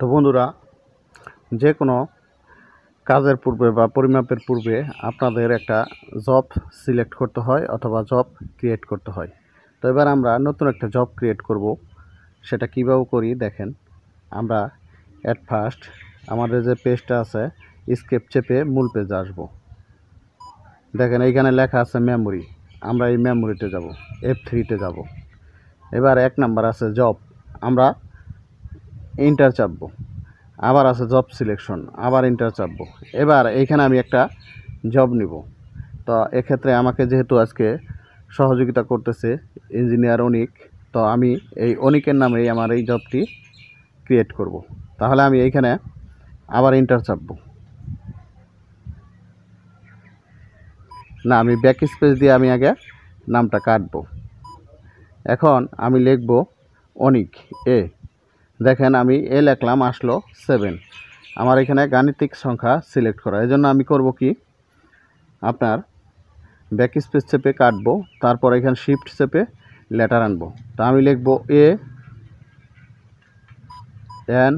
তো বন্ধুরা, যে কোনো কাজের পূর্বে বা পরিমাপের পূর্বে আপনাদের একটা জব সিলেক্ট করতে হয় অথবা জব ক্রিয়েট করতে হয়। তো এবার আমরা নতুন একটা জব ক্রিয়েট করব। সেটা কীভাবে করি দেখেন। আমরা অ্যাট ফার্স্ট আমাদের যে পেজটা আছে স্কেপ চেপে মূল পেজে আসব। দেখেন এইখানে লেখা আছে মেমোরি, আমরা এই মেমোরিতে যাব, F3-তে যাব। এবার 1 নাম্বার আছে জব, আমরা এন্টার চাপবো। আবার আছে জব সিলেকশন, আবার এন্টার চাপবো। এবার এইখানে আমি একটা জব নিব। তো এক্ষেত্রে আমাকে যেহেতু আজকে সহযোগিতা করতেছে ইঞ্জিনিয়ার অনিক, তো আমি এই অনিকের নামেই আমার এই জবটি ক্রিয়েট করব। তাহলে আমি এইখানে আবার এন্টার চাপবো। না, আমি ব্যাক স্পেস দিয়ে আমি আগে নামটা কাটবো। এখন আমি লিখব অনিক এ। দেখেন আমি এ লিখলাম, আসলো 7। আমার এখানে গাণিতিক সংখ্যা সিলেক্ট করা, এই জন্য আমি করব কি, আপনার ব্যাক স্পেস চেপে কাটবো, তারপর এখানে শিফট চেপে লেটার আনবো। তা আমি লিখব এ এন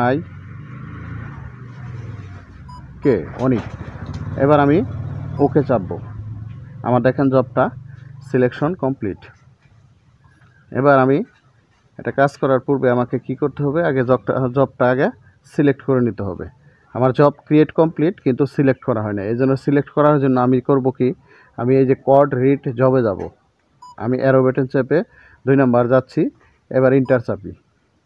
আই কে, অনিক। এবার আমি ওকে চাপবো। আমার দেখেন জবটা সিলেকশন কমপ্লিট। এবার আমি এটা কাজ করার পূর্বে আমাকে কি করতে হবে, আগে জবটা আগে সিলেক্ট করে নিতে হবে। আমার জব ক্রিয়েট কমপ্লিট কিন্তু সিলেক্ট করা হয় না। এই জন্য সিলেক্ট করার জন্য আমি করব কি, আমি এই যে কোড রিড জবে যাব, আমি অ্যারো বাটন চেপে 2 নাম্বার যাচ্ছি। এবার ইন্টার চাপি।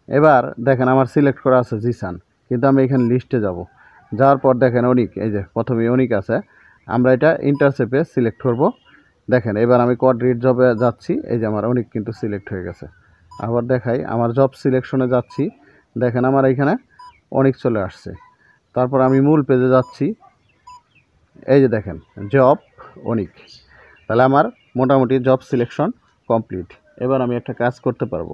এবার দেখেন আমার সিলেক্ট করা আছে জিসান, কিন্তু আমি এখানে লিস্টে যাব। যাওয়ার পর দেখেন অনিক, এই যে প্রথমে অনিক আছে, আমরা এটা ইন্টার চেপে সিলেক্ট করব। দেখেন এবার আমি কোড রিড জবে যাচ্ছি, এই যে আমার অনিক কিন্তু সিলেক্ট হয়ে গেছে। আবার দেখাই, আমার জব সিলেকশনে যাচ্ছি, দেখেন আমার এইখানে অনেক চলে আসছে। তারপর আমি মূল পেজে যাচ্ছি, এই যে দেখেন জব অনেক। তাহলে আমার মোটামুটি জব সিলেকশন কমপ্লিট। এবার আমি একটা কাজ করতে পারবো।